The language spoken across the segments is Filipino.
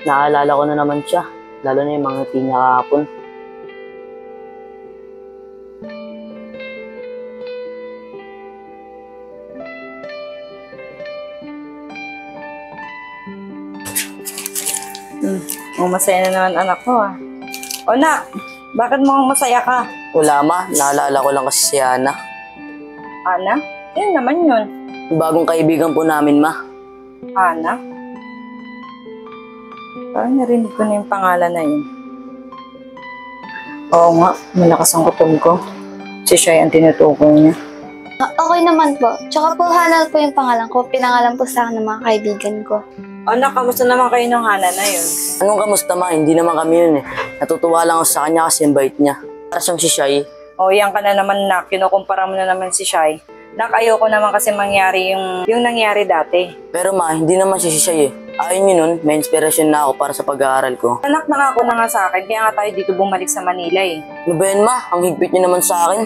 Naalala ko na naman siya, lalo na yung mga ngiti niya kahapon. Masaya na naman anak ko O nak, bakit mo masaya ka? Wala ma, naalala ko lang kasi si Ana. Ana? Yan naman yun. Yung bagong kaibigan po namin ma. Ana? Parang narinig ko na yung pangalan na yun. Oo nga, malakas ang kutom ko. Si Shai ang tinutukoy niya. Okay naman po. Tsaka po Hana po yung pangalan ko. Pinangalan po sa akin ng mga kaibigan ko. Anak, kamusta naman kayo nung Hana na yun? Anong kamusta ma? Hindi naman kami yun eh. Natutuwa lang ako sa kanya kasi invite niya. Para siyang si Shai. O yan ka na naman nak, kinukumpara mo na naman si Shai. Nak, ayoko naman kasi mangyari yung nangyari dati. Pero ma, hindi naman siya si Shai eh. Ayon yun nun, may inspirasyon na ako para sa pag-aaral ko. Anak, nangako na nga sa akin, kaya nga tayo dito bumalik sa Manila eh. Ano ba yun ma? Ang higpit niyo naman sa akin.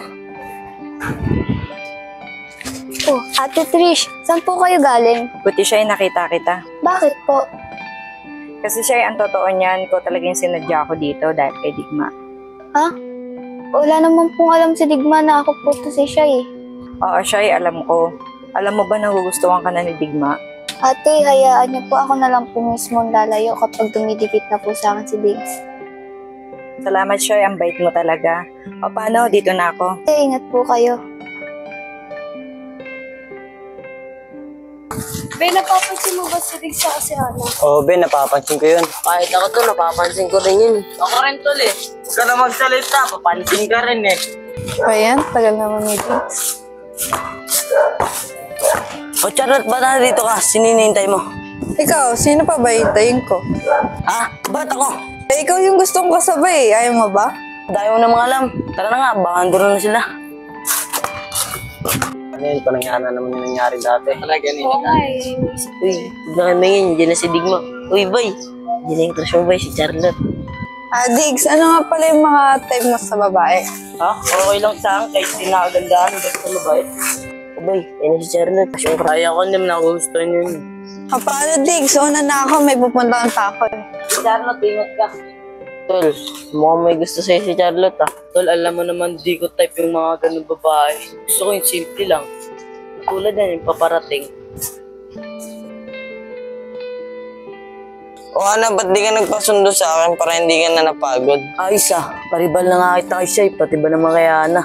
Oh, Ate Trish, saan po kayo galing? Buti Shai, nakita kita. Bakit po? Kasi Shai, ang totoo niyan, ko talagang sinadya ko dito dahil kay Digma. Ha? Wala naman pong alam si Digma na ako po to si Shai. Oo, Shai, alam ko. Alam mo ba nagugustuhan ka na ni Digma? Ate, hayaan niyo po ako na lang po mismo lalayo kapag dumidikit na po sa akin si Diggs. Salamat, Shai. Ang bait mo talaga. O paano? Dito na ako. Ate, ingat po kayo. Ben, napapansin mo ba si Diggs sa kasi Ana? Oo, Ben, napapansin ko yun. Kahit ako to, napapansin ko rin yun. Ako rin tol eh. Huwag ka na magsalita, papansin ka rin eh. Ayan, tagal naman ni Diggs. O Charlotte, ba't nandito ka? Sininintay mo? Ikaw, sino pa ba hintayin ko? Ha? Ba't ako? Eh, ikaw yung gustong kasabay. Ayaw mo ba? Dahil mo namang alam. Tara na nga, baka andun na sila. Ano yun, panangyana naman yung nangyari dati. Talaga nila. Oo nga eh. Uy, huwag na kami ngayon. Diyan na si Digma. Uy, boy. Diyan na yung crush mo, boy, si Charlotte. Diggs, ano nga pala yung mga type mo sa babae? Ha? Okay lang sa akin kahit di nakagandaan. Basta mabait. O, boy, yan na si Charlotte. Kasi yung kaya ko, hindi mo nakugustuhan yun. Paano, Diggs? Una na ako, may pupuntahan pa ako. Si Charlotte, ingat ka. Tol, mukhang may gusto sa'yo si Charlotte ah. Tol, alam mo naman di ko type yung mga ganun babae. Gusto ko yung simple lang. Tulad yan, yung paparating. O Ana, ba't di ka nagpasundo sa akin para hindi ka na napagod? Ayos ah, paribal na nga kita kay Shai, pati ba naman kay Ana?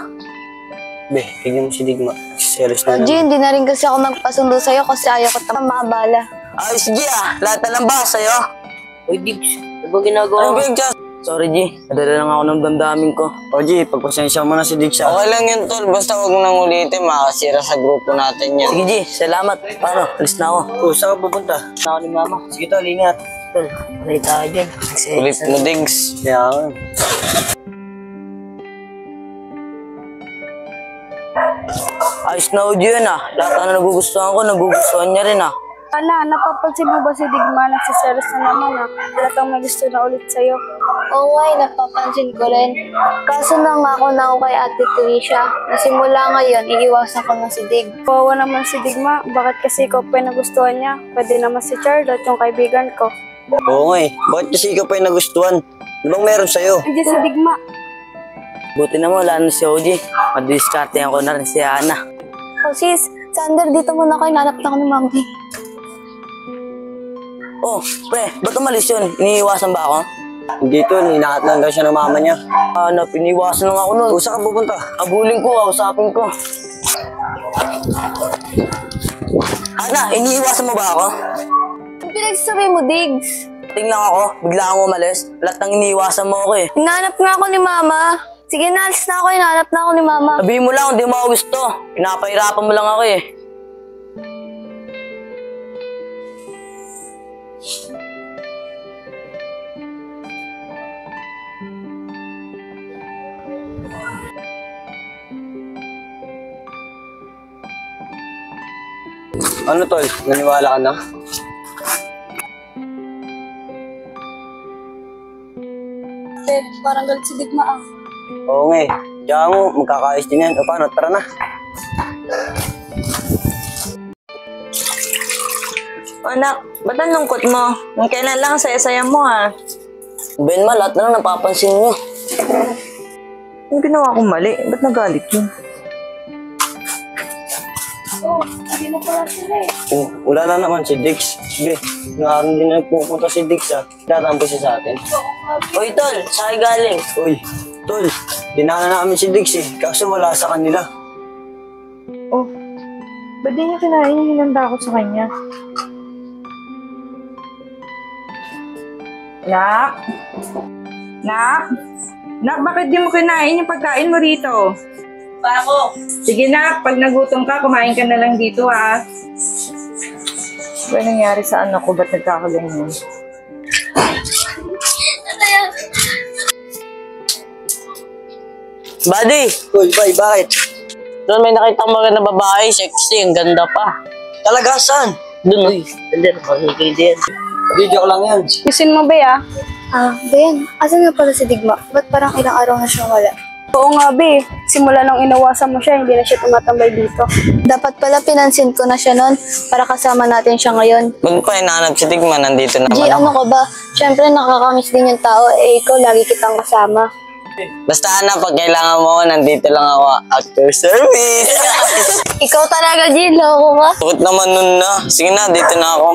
Be, tignan mo si Digma. Serious na G, naman. hindi na rin kasi ako nagpasundo sa'yo kasi ayaw ko maabala. Ayos G ah, lahat na lang ba sa'yo? Uy Diggs, ano ba ginagawa Ano mo? ba yung just? Sorry G, nadala lang ako ng damdamin ko. O G, pagpasensya mo na si Digsa. Okay lang yun, Tol. Basta huwag nang ulitin. Makasira sa grupo natin yan. Sige G, salamat. Paano? Alis na ako. O, saan ka pupunta? Na ako ni Mama. Sige, Tol. Ingat. Tol, malay tayo dyan. Ulit mo, Diggs. Kaya nga. Ayos na audio yun ah. Lahat na nagugustuhan ko, nagugustuhan niya rin ah. Ana, napapansin mo ba si Digma nagsiselos na naman Halatang may gusto na ulit sa'yo. Oo nga, napapansin ko rin. Kaso nangako na ako kay Ate Trisha na simula ngayon, iiwasan ko na si Dig. Kawawa naman si Digma. Bakit kasi ikaw pa yung nagustuhan niya? Pwede naman si Charlotte, yung kaibigan ko. Oo nga eh. Bakit kasi ikaw pa yung nagustuhan? Ano bang meron sa'yo? Andiyan si Digma. Buti naman wala na si OG. Madiskartehan ko na rin si Ana. Oh sis, Sander, dito muna kayo. Nanap na ako ni Mami. Oh, pre, ba't umalis yun? Iniiwasan ba ako? Hindi, Tol. Hinahat lang daw siya ng mama niya. Hanap, iniiwasan lang ako nun. O, saan ka pupunta? Abulin ko, kausapin ko. Ana, iniiwasan mo ba ako? Ang pinagsasabi mo, Diggs? Tingnan ako, bigla akong umalis. Lahat ng iniiwasan mo ako eh. Hinanap nga ako ni Mama. Sige, naalis na ako. Hinanap na ako ni Mama. Sabihin mo lang, hindi mo ako gusto. Pinapahirapan mo lang ako eh. Ano, Tol? Naniwala ka na? Parang galit si Digma Oo nga eh. Diyan mo, magkakaayos din yan. O paano, tara na. Anak, ba't ang lungkot mo? Nung kailan lang saya-saya mo ha? Ben ma, lahat na lang napapansin niyo. Yung ginawa kong mali, ba't nagalit yun? Wala na naman si Dix. Sige, naroon din na nagpupunta si Dix Tatampo siya sa atin. Uy, tol, saan kayo galing? Uy, tol, dinala namin si Dix kaso wala sa kanila. Oh, ba't di niya kinain yung hinanda ko sa kanya? Nak? Nak? Nak, bakit di mo kinain yung pagkain mo rito? Pa ako. Sige nak, pag nagutom ka, kumain ka na lang dito ha. Ano nangyari sa anak ko? Ba't nagkakaganyan? Buddy! Uy, bay, bakit? Doon may nakita maganda babae, sexy, ang ganda pa. Talaga, saan? Doon, uy. Dali, makikay din. Video ko lang yan. Gusin mo ba ya? Ben, asan na pala si Digma? Ba't parang ilang araw na siyang wala? Oo nga, be. Simula nung inawasan mo siya, hindi na siya tumatambay dito. Dapat pala pinansin ko na siya noon para kasama natin siya ngayon. Bago pa hinahanap si Tigma, nandito na G, naman ano ka ba? Siyempre nakakamiss din yung tao, ikaw lagi kitang kasama. Basta anak, pag kailangan mo, nandito lang ako. Actor service! Ikaw talaga, G, loko ka. Tukot naman nun na. Sige na, dito na ako.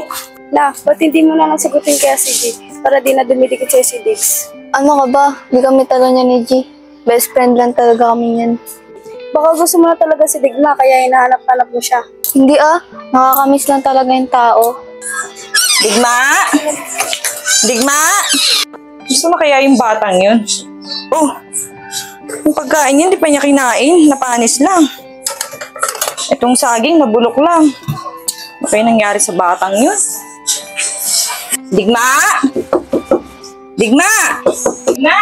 La, ba't hindi mo na lang sagutin kaya si G? Para di na dumidikit sa'yo si Diggs. Ano ka ba? Di kami talo niya ni G. Best friend lang talaga kami niyan. Baka gusto mo na talaga si Digma, kaya hinahanap-hanap mo siya. Hindi nakakamiss lang talaga yung tao. Digma! Digma! Gusto mo kaya yung batang yun? Oh, yung pagkain yun, di pa niya kinain. Napanis lang. Itong saging, nabulok lang. Ano kaya nangyari sa batang yun? Digma! Digma! Digma!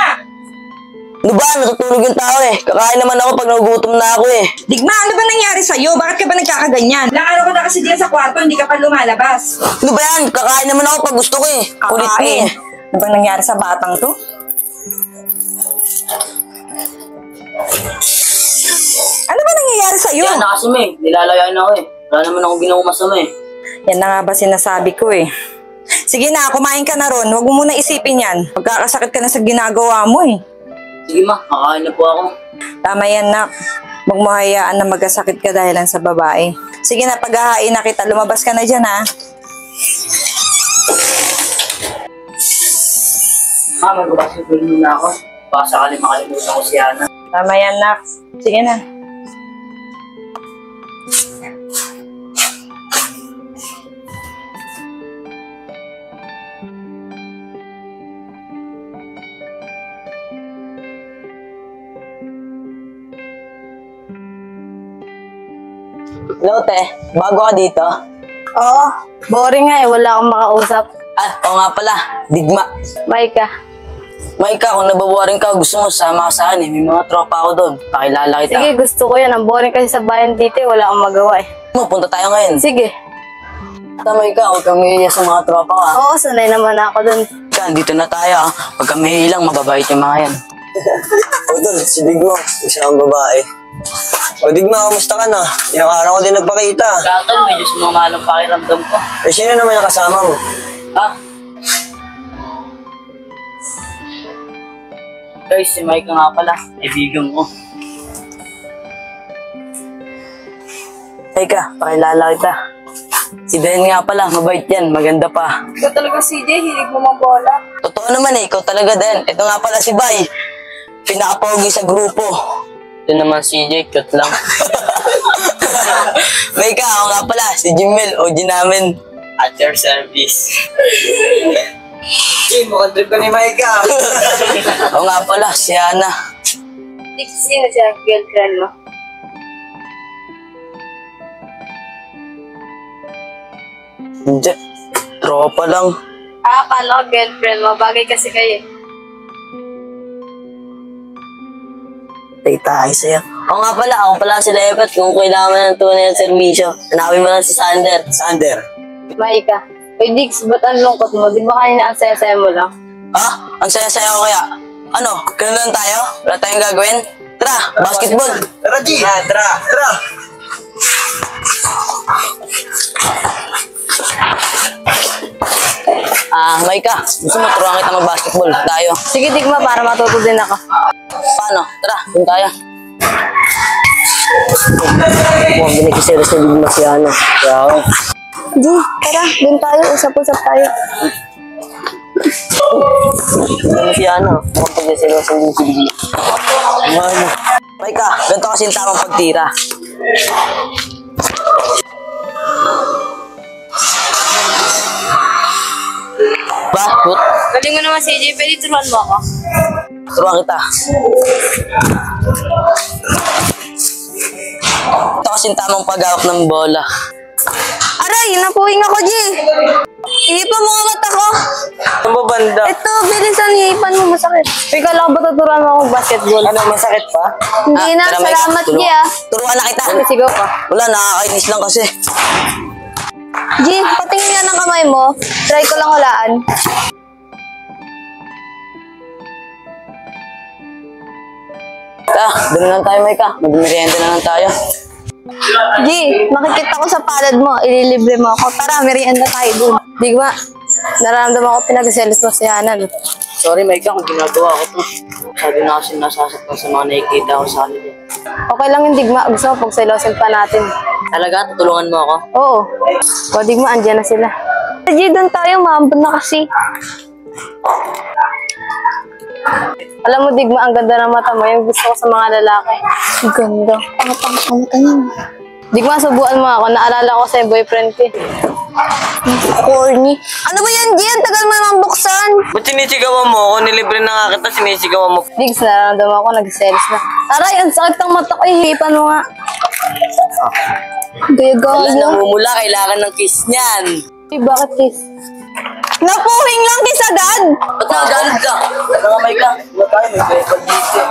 Ano ba? Natutulog yung tao Kakain naman ako pag nagugutom na ako Digma, ano ba nangyari sa'yo? Bakit ka ba nagkakaganyan? Ilang araw ka na kasi diyan sa kwarto, hindi ka pa lumalabas. Ano ba yan? Kakain naman ako pag gusto ko Kulit mo Kakain. Ano ba nangyari sa batang to? Ano ba nangyayari sa'yo? Yan na kasi nilalayan ako Wala naman akong ginawang masama Yan na nga ba sinasabi ko Sige na, kumain ka na ron. Huwag mo muna isipin yan. Magkakasakit ka na sa ginagawa mo Sige ma, kakain na po ako. Tama yan, nak. Huwag mo hayaan na magkasakit ka dahil lang sa babae. Sige na, paghahain na kita. Lumabas ka na dyan, ha? Ma, magbabasikul muna ako. Baka sakali makalimutan ko si Ana. Tama yan, nak. Sige na. Hello, te. Bago ka dito? Oo, boring nga wala akong makausap. Oo nga pala. Digma. Maika. Maika, kung nababoring ka, gusto mo sama ka sa akin May mga tropa ako doon. Pakilala kita. Sige, gusto ko yan. Ang boring kasi sa bayan dito, wala akong magawa Punta tayo ngayon. Sige. Tama ka, huwag kang mahiya sa mga tropa ka. Oo, sanay naman ako dun. Dito na tayo Huwag kang mahiya lang, mababait yung mga yan. Tol, si Digma, isa ang babae. O Digma, kamusta ka na? Ilang araw ko din nagpakita. Katol, medyo sumamalang pakiramdam ko. Sino naman yung kasama mo? Guys, si Mike nga pala. Kaibigan ko. Teka, pakilala kita. Si Ben nga pala, mabait yan, maganda pa. Ikaw talaga, CJ, hilig mo magbola. Totoo naman ikaw talaga din. Ito nga pala si Bay. Pinakapogi sa grupo. Ito naman si CJ, cute lang. Mika, ako nga pala, si Jimel, OG namin. At your service. Mukhang trip ka ni Maika. Ako nga pala, si Ana. Sino siya, girlfriend mo? Hindi, tropa lang. Akala ko girlfriend mo. Bagay kasi kayo. Tay tayo sa'yo. Ako nga pala, ako pala si Levet. Kung kailangan mo ng tunay ng serbisyo, hanapin mo lang si Sander. Sander. Maika. Uy, Diggs, ba't ang lungkot mo? Di ba kanina ang saya-saya mo lang? Ang saya-saya ko kaya. Ano, ganun lang tayo? Wala tayong gagawin? Tara, basketball! Tara, G! Tara! Tara! Maika, gusto mo turuan kita mag-basketball? Tayo. Sige, Digma, para matuto din ako. Paano? Tara, dun tayo. Binikiseros na Digma si ano. Kaya ako. G, tara, din tayo. Usap-usap tayo. Ano si ano? Kapag nasilos din si Digma. Ano? Maika, ganito kasi yung tamang pagtira. Bakit? Galing mo naman, CJ. Pwede turuan mo ako? Turuan kita. Ito kasi yung tamang paghawak ng bola. Aray, napuwing ako, G. Ihipan mo nga mata ko. Ano ba banda? Ito, bilisan, ihipan mo, masakit. Ikaw lang ba tuturuan mo akong basketball? Ano, masakit pa? Hindi na, tara, Maika, salamat, G, tulungan. ah. Turuan na kita. Sigaw ka. Wala, nakakainis lang kasi. G, patingin nga ng kamay mo. Try ko lang hulaan. Doon na lang tayo, Maika. Mag-merienda na lang tayo. G, makikita ko sa palad mo. Ililibre mo ako. Tara, merienda tayo dun. Digma, nararamdaman ko pinagselos mo si Hanan. Sorry, Maika, kung ginagawa ko to. Sabi na kasi nasasaktan sa mga nakikita ko sa kanila. Okay lang yung Digma. Gusto mo pagselosin pa natin. Talaga, tutulungan mo ako? Oo. O, Digma, andyan na sila. G, dun tayo. Maambon na kasi. Alam mo, Digma, ang ganda ng mata mo. Yung gusto ko sa mga lalaki. Ang ganda. Ang mata niya. Digma, subuan mo ako. Naalala ko sa boyfriend ko. Corny. Ano ba yan, G? Ang tagal mo naman buksan. Ba't sinisigawan mo ako? Nilibre na nga kita, sinisigawan mo. Diggs, nararamdaman ko, nag-selos na. Aray, ang sakit ng mata ko. Ihipan mo nga. Wala, Gaya-gaya. namumula. Kailangan ng kiss niyan. Bakit kiss? Napuwing lang kiss agad. Ba't nakagalit ka? Ano nga, Maika? Wala tayo, may baseball dito.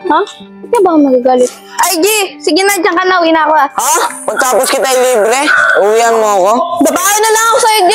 Ha? Ba't ka ba magagalit? Ay, G! Sige na, dyan ka na. Uwi na ako, ah. Ha? Pagtapos kita libre, uwihan mo ako? Babae na lang ako sa'yo, G!